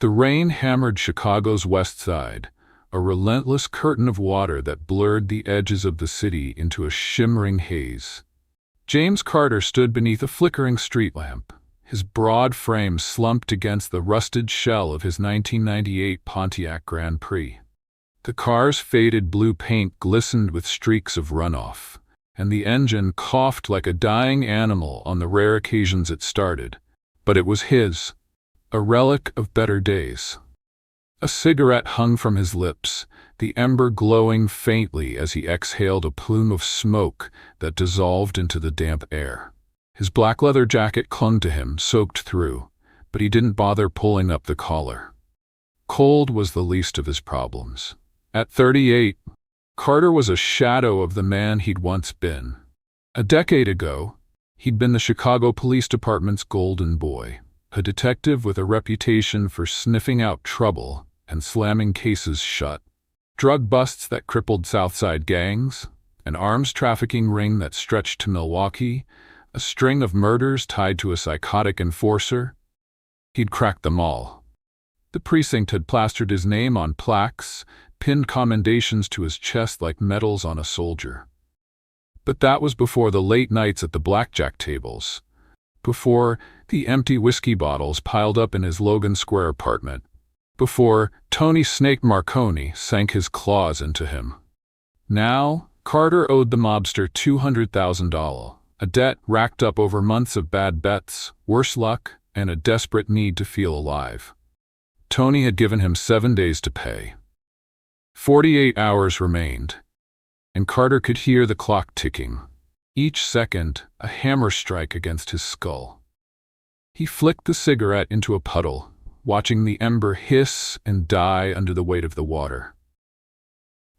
The rain hammered Chicago's west side, a relentless curtain of water that blurred the edges of the city into a shimmering haze. James Carter stood beneath a flickering street lamp, his broad frame slumped against the rusted shell of his 1998 Pontiac Grand Prix. The car's faded blue paint glistened with streaks of runoff, and the engine coughed like a dying animal on the rare occasions it started. But it was his, a relic of better days. A cigarette hung from his lips, the ember glowing faintly as he exhaled a plume of smoke that dissolved into the damp air. His black leather jacket clung to him, soaked through, but he didn't bother pulling up the collar. Cold was the least of his problems. At 38, Carter was a shadow of the man he'd once been. A decade ago, he'd been the Chicago Police Department's golden boy, a detective with a reputation for sniffing out trouble and slamming cases shut. Drug busts that crippled Southside gangs, an arms trafficking ring that stretched to Milwaukee, a string of murders tied to a psychotic enforcer. He'd cracked them all. The precinct had plastered his name on plaques, pinned commendations to his chest like medals on a soldier. But that was before the late nights at the blackjack tables, before the empty whiskey bottles piled up in his Logan Square apartment, before Tony Snake Marconi sank his claws into him. Now, Carter owed the mobster $200,000, a debt racked up over months of bad bets, worse luck, and a desperate need to feel alive. Tony had given him 7 days to pay. 48 hours remained, and Carter could hear the clock ticking, each second a hammer strike against his skull. He flicked the cigarette into a puddle, watching the ember hiss and die under the weight of the water.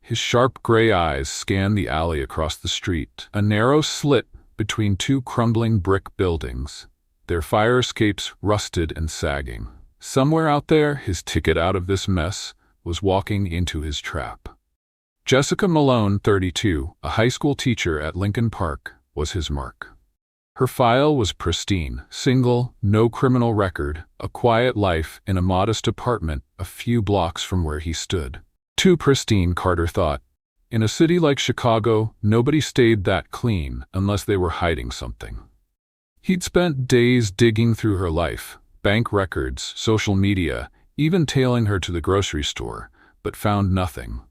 His sharp gray eyes scanned the alley across the street, a narrow slit between two crumbling brick buildings, their fire escapes rusted and sagging. Somewhere out there, his ticket out of this mess was walking into his trap. Jessica Malone, 32, a high school teacher at Lincoln Park, was his mark. Her file was pristine, single, no criminal record, a quiet life in a modest apartment a few blocks from where he stood. Too pristine, Carter thought. In a city like Chicago, nobody stayed that clean unless they were hiding something. He'd spent days digging through her life, bank records, social media, even tailing her to the grocery store, but found nothing.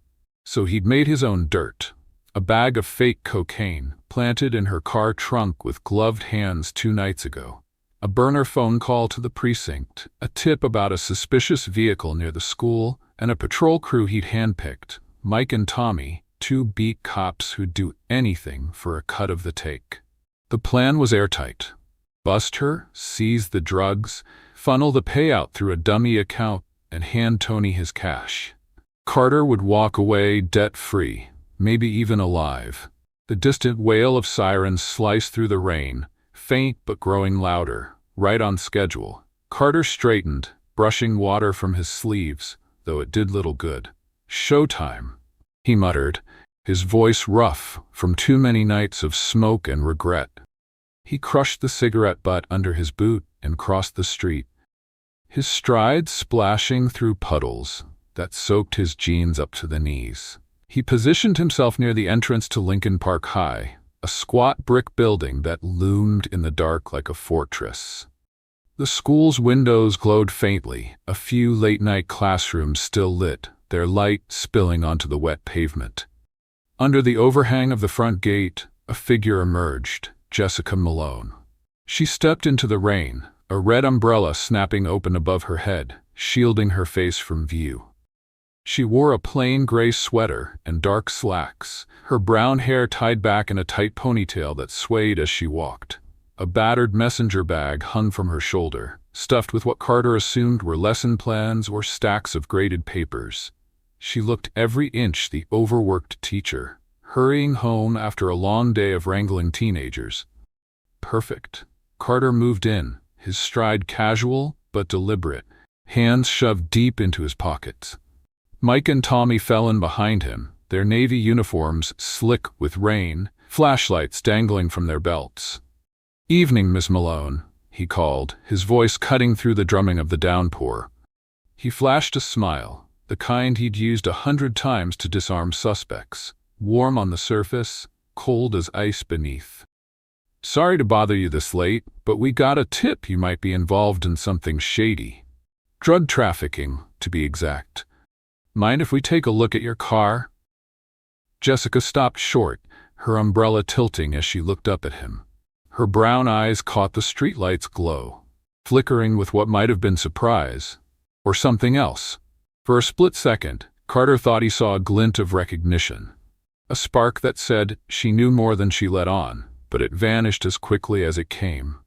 So he'd made his own dirt. A bag of fake cocaine, planted in her car trunk with gloved hands 2 nights ago. A burner phone call to the precinct, a tip about a suspicious vehicle near the school, and a patrol crew he'd handpicked, Mike and Tommy, 2 beat cops who'd do anything for a cut of the take. The plan was airtight. Bust her, seize the drugs, funnel the payout through a dummy account, and hand Tony his cash. Carter would walk away debt-free, maybe even alive. The distant wail of sirens sliced through the rain, faint but growing louder, right on schedule. Carter straightened, brushing water from his sleeves, though it did little good. "Showtime," he muttered, his voice rough from too many nights of smoke and regret. He crushed the cigarette butt under his boot and crossed the street, his stride splashing through puddles that soaked his jeans up to the knees. He positioned himself near the entrance to Lincoln Park High, a squat brick building that loomed in the dark like a fortress. The school's windows glowed faintly, a few late-night classrooms still lit, their light spilling onto the wet pavement. Under the overhang of the front gate, a figure emerged, Jessica Malone. She stepped into the rain, a red umbrella snapping open above her head, shielding her face from view. She wore a plain gray sweater and dark slacks, her brown hair tied back in a tight ponytail that swayed as she walked. A battered messenger bag hung from her shoulder, stuffed with what Carter assumed were lesson plans or stacks of graded papers. She looked every inch the overworked teacher, hurrying home after a long day of wrangling teenagers. Perfect. Carter moved in, his stride casual but deliberate, hands shoved deep into his pockets. Mike and Tommy fell in behind him, their navy uniforms slick with rain, flashlights dangling from their belts. "Evening, Miss Malone," he called, his voice cutting through the drumming of the downpour. He flashed a smile, the kind he'd used 100 times to disarm suspects, warm on the surface, cold as ice beneath. "Sorry to bother you this late, but we got a tip you might be involved in something shady. Drug trafficking, to be exact. Mind if we take a look at your car?" Jessica stopped short, her umbrella tilting as she looked up at him. Her brown eyes caught the streetlight's glow, flickering with what might have been surprise, or something else. For a split second, Carter thought he saw a glint of recognition, a spark that said she knew more than she let on, but it vanished as quickly as it came.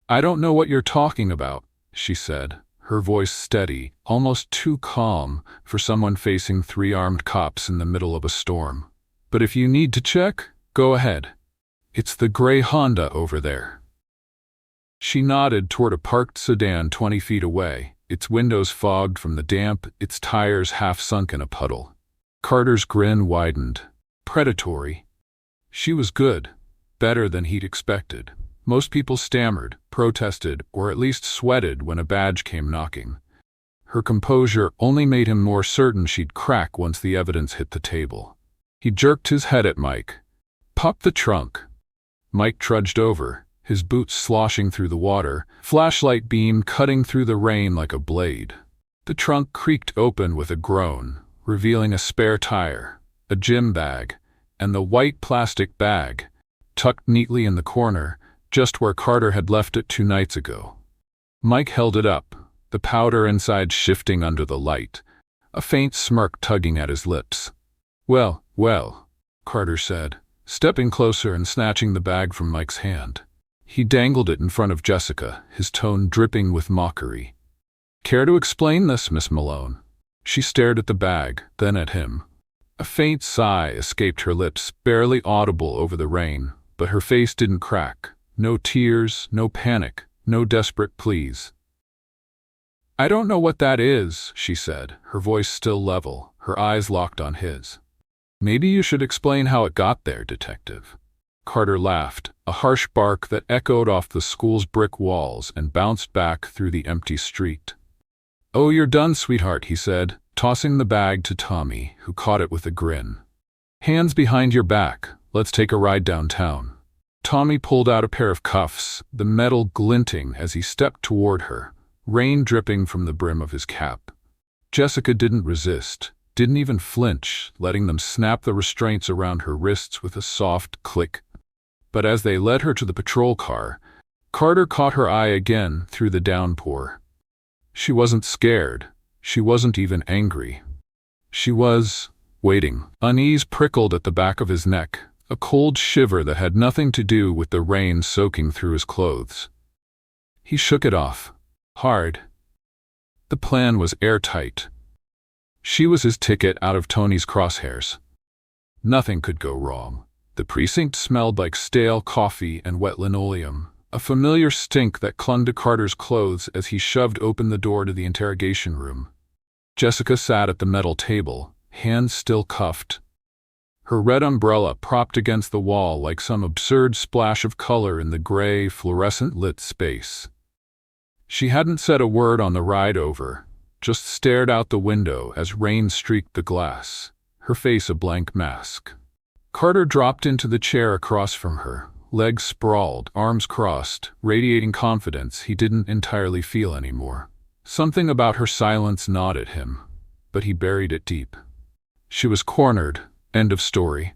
"I don't know what you're talking about," she said, her voice steady, almost too calm for someone facing 3 armed cops in the middle of a storm. "But if you need to check, go ahead. It's the gray Honda over there." She nodded toward a parked sedan 20 feet away, its windows fogged from the damp, its tires half sunk in a puddle. Carter's grin widened. Predatory. She was good, better than he'd expected. Most people stammered, protested, or at least sweated when a badge came knocking. Her composure only made him more certain she'd crack once the evidence hit the table. He jerked his head at Mike. "Pop the trunk." Mike trudged over, his boots sloshing through the water, flashlight beam cutting through the rain like a blade. The trunk creaked open with a groan, revealing a spare tire, a gym bag, and the white plastic bag, tucked neatly in the corner, just where Carter had left it 2 nights ago. Mike held it up, the powder inside shifting under the light, a faint smirk tugging at his lips. Well, Carter said, stepping closer and snatching the bag from Mike's hand. He dangled it in front of Jessica, his tone dripping with mockery. "Care to explain this, Miss Malone?" She stared at the bag, then at him. A faint sigh escaped her lips, barely audible over the rain, but her face didn't crack. No tears, no panic, no desperate pleas. "I don't know what that is," she said, her voice still level, her eyes locked on his. "Maybe you should explain how it got there, Detective." Carter laughed, a harsh bark that echoed off the school's brick walls and bounced back through the empty street. "Oh, you're done, sweetheart," he said, tossing the bag to Tommy, who caught it with a grin. "Hands behind your back, let's take a ride downtown." Tommy pulled out a pair of cuffs, the metal glinting as he stepped toward her, rain dripping from the brim of his cap. Jessica didn't resist, didn't even flinch, letting them snap the restraints around her wrists with a soft click. But as they led her to the patrol car, Carter caught her eye again through the downpour. She wasn't scared. She wasn't even angry. She was waiting. Unease prickled at the back of his neck, a cold shiver that had nothing to do with the rain soaking through his clothes. He shook it off. Hard. The plan was airtight. She was his ticket out of Tony's crosshairs. Nothing could go wrong. The precinct smelled like stale coffee and wet linoleum, a familiar stink that clung to Carter's clothes as he shoved open the door to the interrogation room. Jessica sat at the metal table, hands still cuffed, her red umbrella propped against the wall like some absurd splash of color in the gray, fluorescent-lit space. She hadn't said a word on the ride over, just stared out the window as rain streaked the glass, her face a blank mask. Carter dropped into the chair across from her, legs sprawled, arms crossed, radiating confidence he didn't entirely feel anymore. Something about her silence gnawed at him, but he buried it deep. She was cornered. End of story.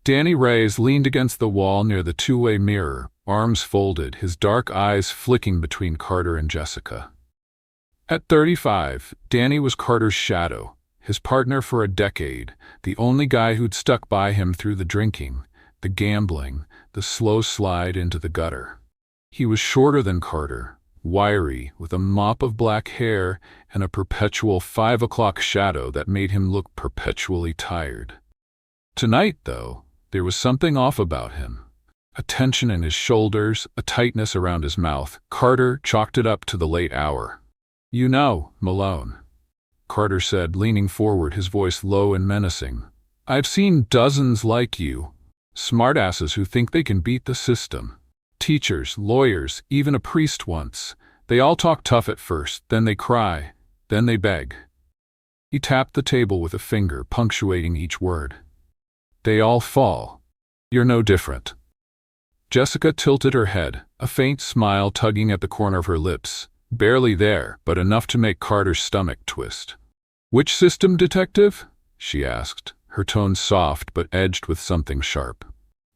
Danny Reyes leaned against the wall near the two-way mirror, arms folded, his dark eyes flicking between Carter and Jessica. At 35, Danny was Carter's shadow, his partner for a decade, the only guy who'd stuck by him through the drinking, the gambling, the slow slide into the gutter. He was shorter than Carter, wiry, with a mop of black hair and a perpetual 5 o'clock shadow that made him look perpetually tired. Tonight, though, there was something off about him. A tension in his shoulders, a tightness around his mouth. Carter chalked it up to the late hour. "You know, Malone," Carter said, leaning forward, his voice low and menacing. "I've seen dozens like you, smartasses who think they can beat the system. Teachers, lawyers, even a priest once. They all talk tough at first, then they cry, then they beg. He tapped the table with a finger, punctuating each word. They all fall. You're no different. Jessica tilted her head, a faint smile tugging at the corner of her lips, barely there, but enough to make Carter's stomach twist. Which system, detective? She asked, her tone soft but edged with something sharp.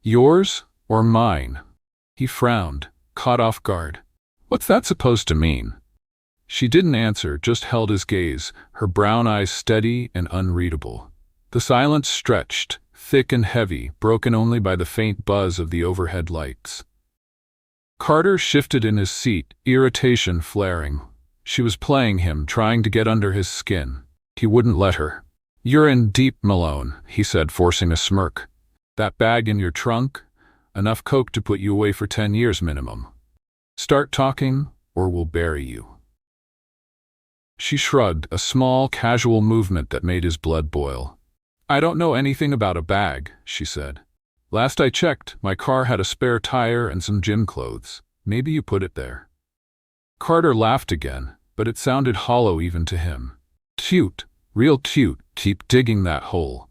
Yours or mine? He frowned, caught off guard. What's that supposed to mean? She didn't answer, just held his gaze, her brown eyes steady and unreadable. The silence stretched, thick and heavy, broken only by the faint buzz of the overhead lights. Carter shifted in his seat, irritation flaring. She was playing him, trying to get under his skin. He wouldn't let her. You're in deep, Malone, he said, forcing a smirk. That bag in your trunk? Enough coke to put you away for 10 years minimum. Start talking, or we'll bury you. She shrugged, a small, casual movement that made his blood boil. I don't know anything about a bag, she said. Last I checked, my car had a spare tire and some gym clothes. Maybe you put it there. Carter laughed again, but it sounded hollow even to him. Cute, real cute, keep digging that hole.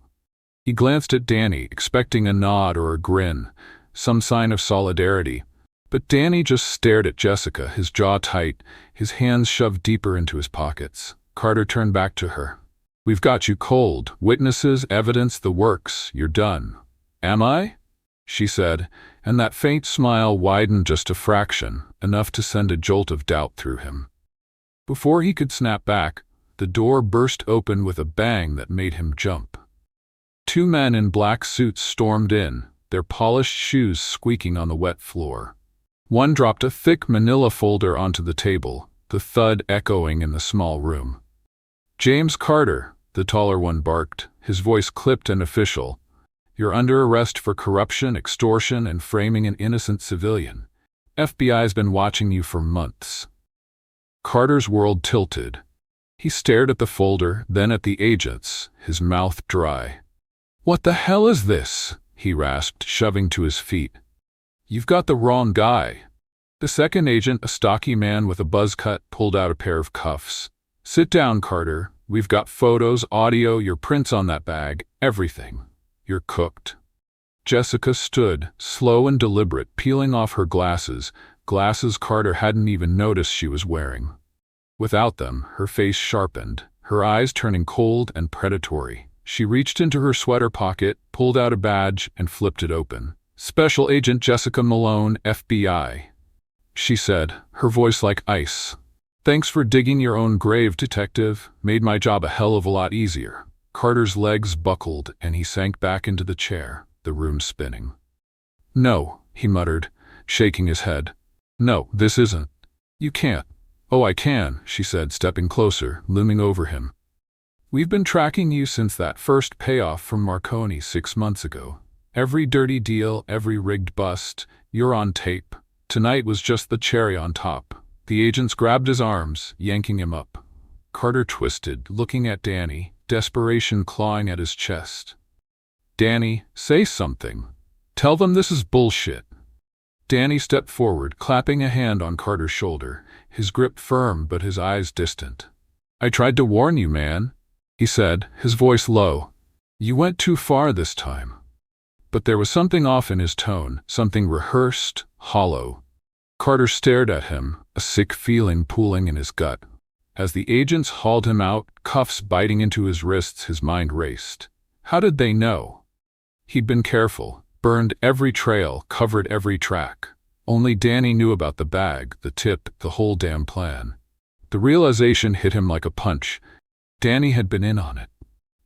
He glanced at Danny, expecting a nod or a grin, some sign of solidarity. But Danny just stared at Jessica, his jaw tight, his hands shoved deeper into his pockets. Carter turned back to her. We've got you cold. Witnesses, evidence, the works. You're done. Am I? She said, and that faint smile widened just a fraction, enough to send a jolt of doubt through him. Before he could snap back, the door burst open with a bang that made him jump. 2 men in black suits stormed in, their polished shoes squeaking on the wet floor. One dropped a thick manila folder onto the table, the thud echoing in the small room. James Carter, the taller one barked, his voice clipped and official. You're under arrest for corruption, extortion, and framing an innocent civilian. FBI's been watching you for months. Carter's world tilted. He stared at the folder, then at the agents, his mouth dry. What the hell is this? He rasped, shoving to his feet. You've got the wrong guy. The second agent, a stocky man with a buzz cut, pulled out a pair of cuffs. Sit down, Carter. We've got photos, audio, your prints on that bag, everything. You're cooked. Jessica stood, slow and deliberate, peeling off her glasses Carter hadn't even noticed she was wearing. Without them, her face sharpened, her eyes turning cold and predatory. She reached into her sweater pocket, pulled out a badge, and flipped it open. Special Agent Jessica Malone, FBI. She said, her voice like ice. Thanks for digging your own grave, detective. Made my job a hell of a lot easier. Carter's legs buckled, and he sank back into the chair, the room spinning. No, he muttered, shaking his head. No, this isn't. You can't. Oh, I can, she said, stepping closer, looming over him. We've been tracking you since that first payoff from Marconi 6 months ago. Every dirty deal, every rigged bust, you're on tape. Tonight was just the cherry on top. The agents grabbed his arms, yanking him up. Carter twisted, looking at Danny, desperation clawing at his chest. Danny, say something. Tell them this is bullshit. Danny stepped forward, clapping a hand on Carter's shoulder, his grip firm but his eyes distant. I tried to warn you, man, he said, his voice low. You went too far this time. But there was something off in his tone, something rehearsed, hollow. Carter stared at him, a sick feeling pooling in his gut. As the agents hauled him out, cuffs biting into his wrists, his mind raced. How did they know? He'd been careful, burned every trail, covered every track. Only Danny knew about the bag, the tip, the whole damn plan. The realization hit him like a punch. Danny had been in on it.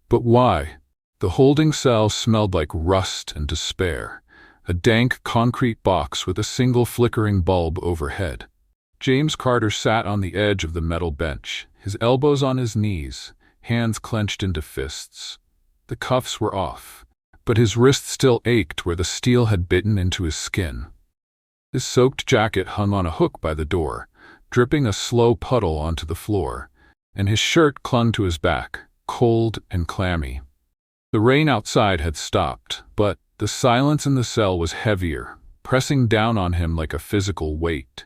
But why? The holding cell smelled like rust and despair, a dank concrete box with a single flickering bulb overhead. James Carter sat on the edge of the metal bench, his elbows on his knees, hands clenched into fists. The cuffs were off, but his wrist still ached where the steel had bitten into his skin. His soaked jacket hung on a hook by the door, dripping a slow puddle onto the floor, and his shirt clung to his back, cold and clammy. The rain outside had stopped, but the silence in the cell was heavier, pressing down on him like a physical weight.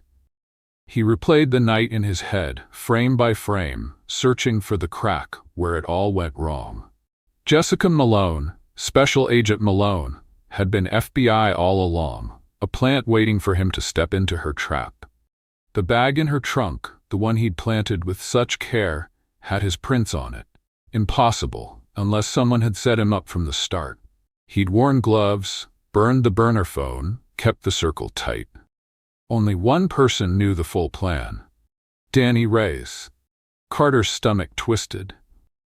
He replayed the night in his head, frame by frame, searching for the crack where it all went wrong. Jessica Malone, Special Agent Malone, had been FBI all along, a plant waiting for him to step into her trap. The bag in her trunk, the one he'd planted with such care, had his prints on it. Impossible, unless someone had set him up from the start. He'd worn gloves, burned the burner phone, kept the circle tight. Only one person knew the full plan. Danny Reyes. Carter's stomach twisted.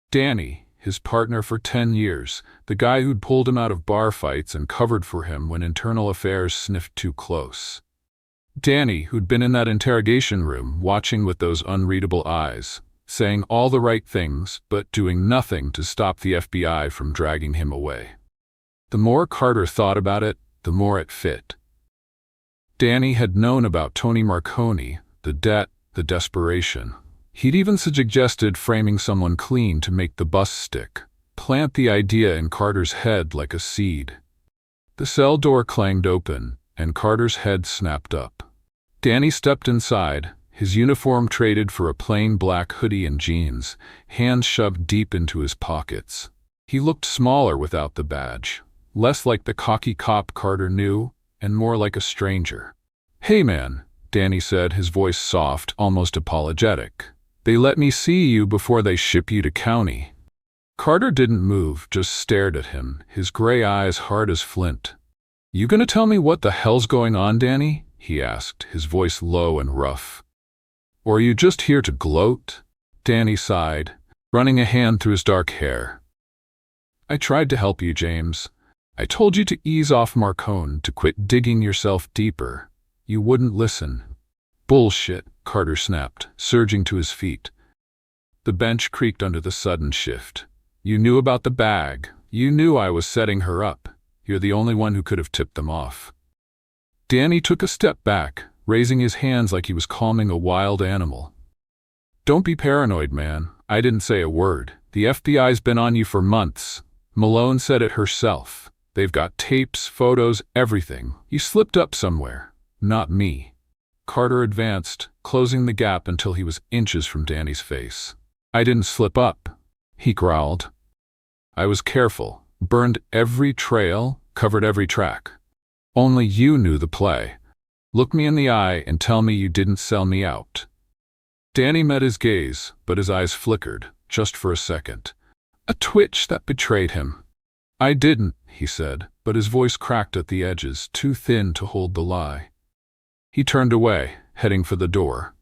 Danny, his partner for 10 years, the guy who'd pulled him out of bar fights and covered for him when internal affairs sniffed too close. Danny, who'd been in that interrogation room, watching with those unreadable eyes, saying all the right things, but doing nothing to stop the FBI from dragging him away. The more Carter thought about it, the more it fit. Danny had known about Tony Marconi, the debt, the desperation. He'd even suggested framing someone clean to make the bust stick, plant the idea in Carter's head like a seed. The cell door clanged open, and Carter's head snapped up. Danny stepped inside, his uniform traded for a plain black hoodie and jeans, hands shoved deep into his pockets. He looked smaller without the badge, less like the cocky cop Carter knew, and more like a stranger. "Hey man," Danny said, his voice soft, almost apologetic. "They let me see you before they ship you to county." Carter didn't move, just stared at him, his gray eyes hard as flint. "You gonna tell me what the hell's going on, Danny?" he asked, his voice low and rough. "Or are you just here to gloat?" Danny sighed, running a hand through his dark hair. "I tried to help you, James. I told you to ease off Marcone, to quit digging yourself deeper. You wouldn't listen." "Bullshit," Carter snapped, surging to his feet. The bench creaked under the sudden shift. "You knew about the bag. You knew I was setting her up. You're the only one who could have tipped them off." Danny took a step back, raising his hands like he was calming a wild animal. "Don't be paranoid, man. I didn't say a word. The FBI's been on you for months. Malone said it herself. They've got tapes, photos, everything. You slipped up somewhere. Not me." Carter advanced, closing the gap until he was inches from Danny's face. "I didn't slip up," he growled. "I was careful, burned every trail, covered every track. Only you knew the play. Look me in the eye and tell me you didn't sell me out." Danny met his gaze, but his eyes flickered, just for a second. A twitch that betrayed him. "I didn't," he said, but his voice cracked at the edges, too thin to hold the lie. He turned away, heading for the door.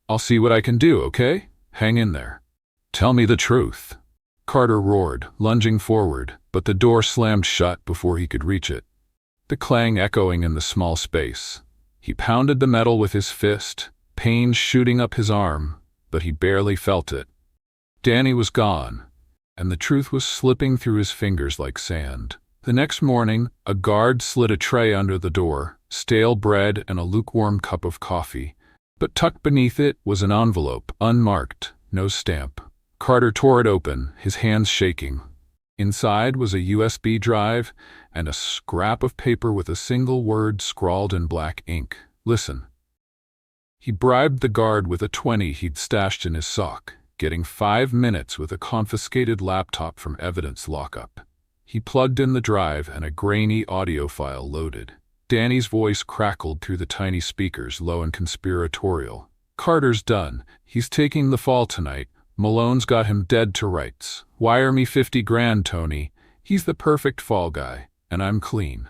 "I'll see what I can do, okay? Hang in there." "Tell me the truth," Carter roared, lunging forward, but the door slammed shut before he could reach it. The clang echoing in the small space. He pounded the metal with his fist, pain shooting up his arm, but he barely felt it. Danny was gone, and the truth was slipping through his fingers like sand. The next morning, a guard slid a tray under the door, stale bread and a lukewarm cup of coffee. But tucked beneath it was an envelope, unmarked, no stamp. Carter tore it open, his hands shaking. Inside was a USB drive and a scrap of paper with a single word scrawled in black ink. "Listen." He bribed the guard with a 20 he'd stashed in his sock, getting 5 minutes with a confiscated laptop from evidence lockup. He plugged in the drive and a grainy audio file loaded. Danny's voice crackled through the tiny speakers, low and conspiratorial. "Carter's done. He's taking the fall tonight. Malone's got him dead to rights. Wire me 50 grand, Tony. He's the perfect fall guy, and I'm clean."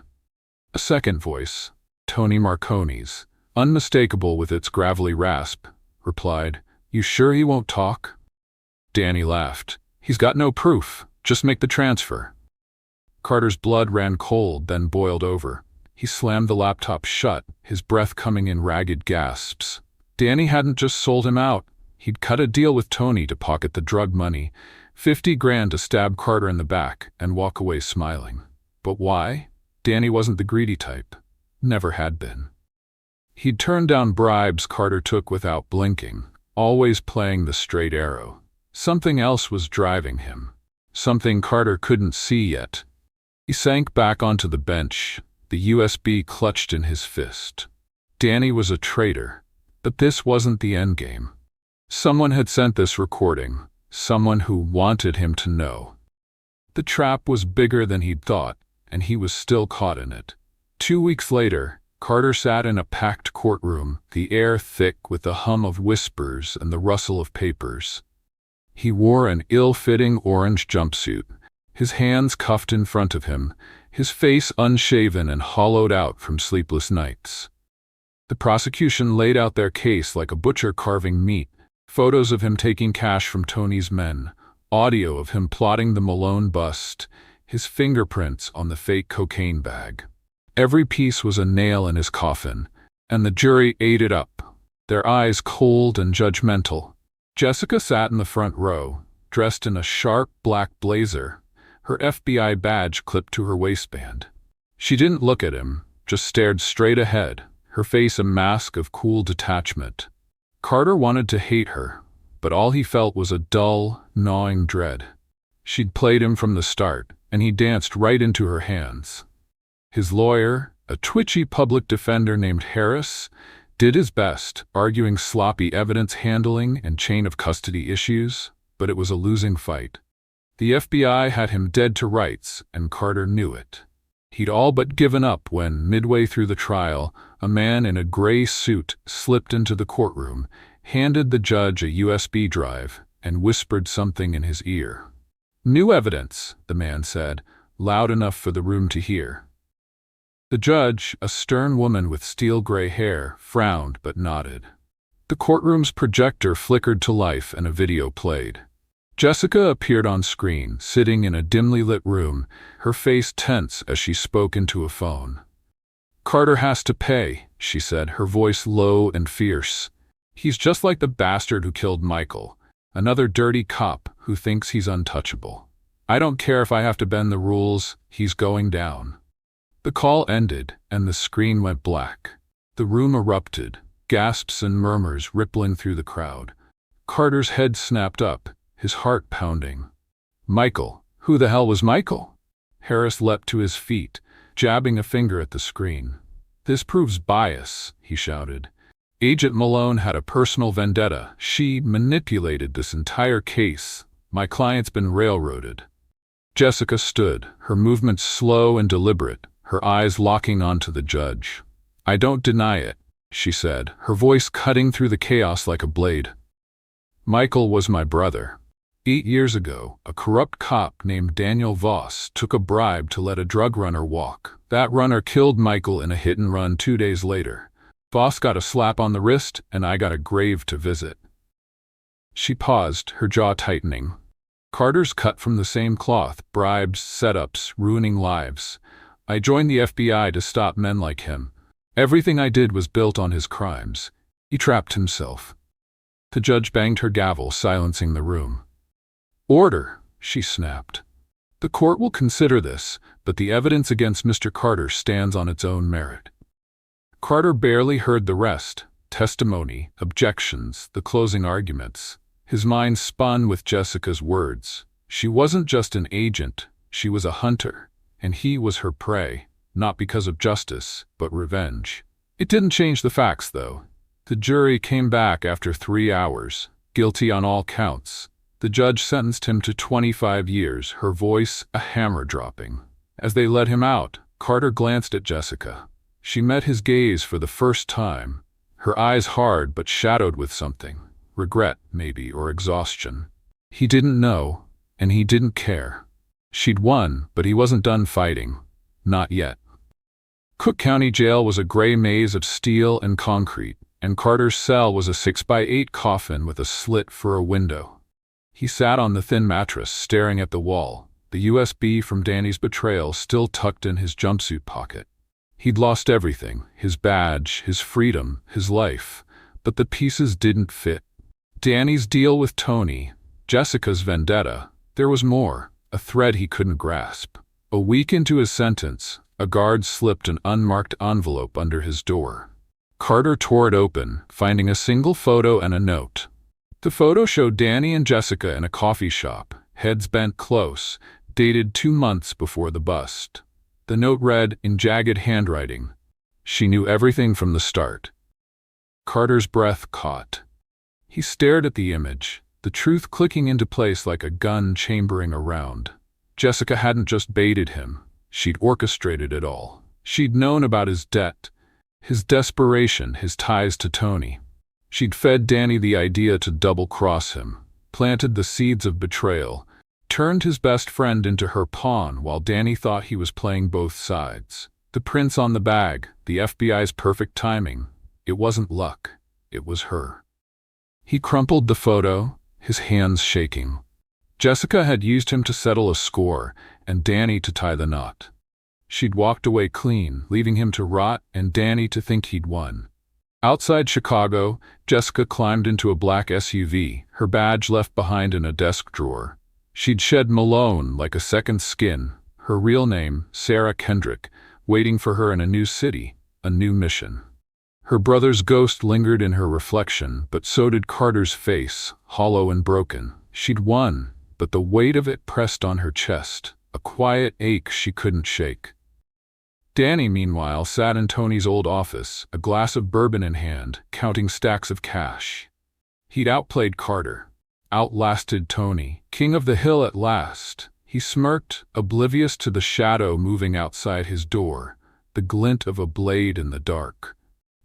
A second voice, Tony Marconi's, unmistakable with its gravelly rasp, replied, "You sure he won't talk?" Danny laughed. "He's got no proof. Just make the transfer." Carter's blood ran cold, then boiled over. He slammed the laptop shut, his breath coming in ragged gasps. Danny hadn't just sold him out. He'd cut a deal with Tony to pocket the drug money, 50 grand to stab Carter in the back and walk away smiling. But why? Danny wasn't the greedy type. Never had been. He'd turned down bribes Carter took without blinking, always playing the straight arrow. Something else was driving him. Something Carter couldn't see yet. He sank back onto the bench, the USB clutched in his fist. Danny was a traitor. But this wasn't the endgame. Someone had sent this recording, someone who wanted him to know. The trap was bigger than he'd thought, and he was still caught in it. 2 weeks later, Carter sat in a packed courtroom, the air thick with the hum of whispers and the rustle of papers. He wore an ill-fitting orange jumpsuit, his hands cuffed in front of him, his face unshaven and hollowed out from sleepless nights. The prosecution laid out their case like a butcher carving meat, photos of him taking cash from Tony's men, audio of him plotting the Malone bust, his fingerprints on the fake cocaine bag. Every piece was a nail in his coffin, and the jury ate it up, their eyes cold and judgmental. Jessica sat in the front row, dressed in a sharp black blazer, her FBI badge clipped to her waistband. She didn't look at him, just stared straight ahead, her face a mask of cool detachment. Carter wanted to hate her, but all he felt was a dull, gnawing dread. She'd played him from the start, and he danced right into her hands. His lawyer, a twitchy public defender named Harris, did his best, arguing sloppy evidence handling and chain of custody issues, but it was a losing fight. The FBI had him dead to rights, and Carter knew it. He'd all but given up when, midway through the trial, a man in a gray suit slipped into the courtroom, handed the judge a USB drive, and whispered something in his ear. "New evidence," the man said, loud enough for the room to hear. The judge, a stern woman with steel-gray hair, frowned but nodded. The courtroom's projector flickered to life and a video played. Jessica appeared on screen, sitting in a dimly lit room, her face tense as she spoke into a phone. "Carter has to pay," she said, her voice low and fierce. "He's just like the bastard who killed Michael, another dirty cop who thinks he's untouchable. I don't care if I have to bend the rules, he's going down." The call ended, and the screen went black. The room erupted, gasps and murmurs rippling through the crowd. Carter's head snapped up, his heart pounding. "Michael? Who the hell was Michael?" Harris leapt to his feet, jabbing a finger at the screen. "This proves bias," he shouted. "Agent Malone had a personal vendetta. She manipulated this entire case. My client's been railroaded." Jessica stood, her movements slow and deliberate, her eyes locking onto the judge. "I don't deny it," she said, her voice cutting through the chaos like a blade. "Michael was my brother. 8 years ago, a corrupt cop named Daniel Voss took a bribe to let a drug runner walk. That runner killed Michael in a hit-and-run 2 days later. Voss got a slap on the wrist, and I got a grave to visit." She paused, her jaw tightening. Carter's cut from the same cloth, bribes, setups, ruining lives. "I joined the FBI to stop men like him. Everything I did was built on his crimes. He trapped himself." The judge banged her gavel, silencing the room. "Order," she snapped. "The court will consider this, but the evidence against Mr. Carter stands on its own merit." Carter barely heard the rest: testimony, objections, the closing arguments. His mind spun with Jessica's words. She wasn't just an agent, she was a hunter. And he was her prey, not because of justice, but revenge. It didn't change the facts, though. The jury came back after 3 hours, guilty on all counts. The judge sentenced him to 25 years, her voice a hammer dropping. As they let him out, Carter glanced at Jessica. She met his gaze for the first time, her eyes hard but shadowed with something. Regret, maybe, or exhaustion. He didn't know, and he didn't care. She'd won, but he wasn't done fighting. Not yet. Cook County Jail was a gray maze of steel and concrete, and Carter's cell was a 6x8 coffin with a slit for a window. He sat on the thin mattress, staring at the wall, the USB from Danny's betrayal still tucked in his jumpsuit pocket. He'd lost everything, his badge, his freedom, his life, but the pieces didn't fit. Danny's deal with Tony, Jessica's vendetta, there was more. A thread he couldn't grasp. A week into his sentence, a guard slipped an unmarked envelope under his door. Carter tore it open, finding a single photo and a note. The photo showed Danny and Jessica in a coffee shop, heads bent close, dated 2 months before the bust. The note read, in jagged handwriting, "She knew everything from the start." Carter's breath caught. He stared at the image, the truth clicking into place like a gun chambering around. Jessica hadn't just baited him. She'd orchestrated it all. She'd known about his debt, his desperation, his ties to Tony. She'd fed Danny the idea to double-cross him, planted the seeds of betrayal, turned his best friend into her pawn while Danny thought he was playing both sides. The prints on the bag, the FBI's perfect timing. It wasn't luck. It was her. He crumpled the photo, his hands shaking. Jessica had used him to settle a score, and Danny to tie the knot. She'd walked away clean, leaving him to rot and Danny to think he'd won. Outside Chicago, Jessica climbed into a black SUV, her badge left behind in a desk drawer. She'd shed Malone like a second skin, her real name, Sarah Kendrick, waiting for her in a new city, a new mission. Her brother's ghost lingered in her reflection, but so did Carter's face, hollow and broken. She'd won, but the weight of it pressed on her chest, a quiet ache she couldn't shake. Danny, meanwhile, sat in Tony's old office, a glass of bourbon in hand, counting stacks of cash. He'd outplayed Carter, outlasted Tony, king of the hill at last. He smirked, oblivious to the shadow moving outside his door, the glint of a blade in the dark.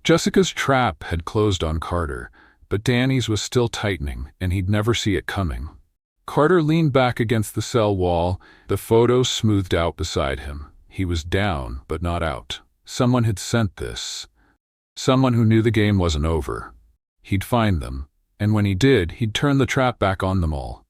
Jessica's trap had closed on Carter, but Danny's was still tightening, and he'd never see it coming. Carter leaned back against the cell wall, the photo smoothed out beside him. He was down, but not out. Someone had sent this. Someone who knew the game wasn't over. He'd find them, and when he did, he'd turn the trap back on them all.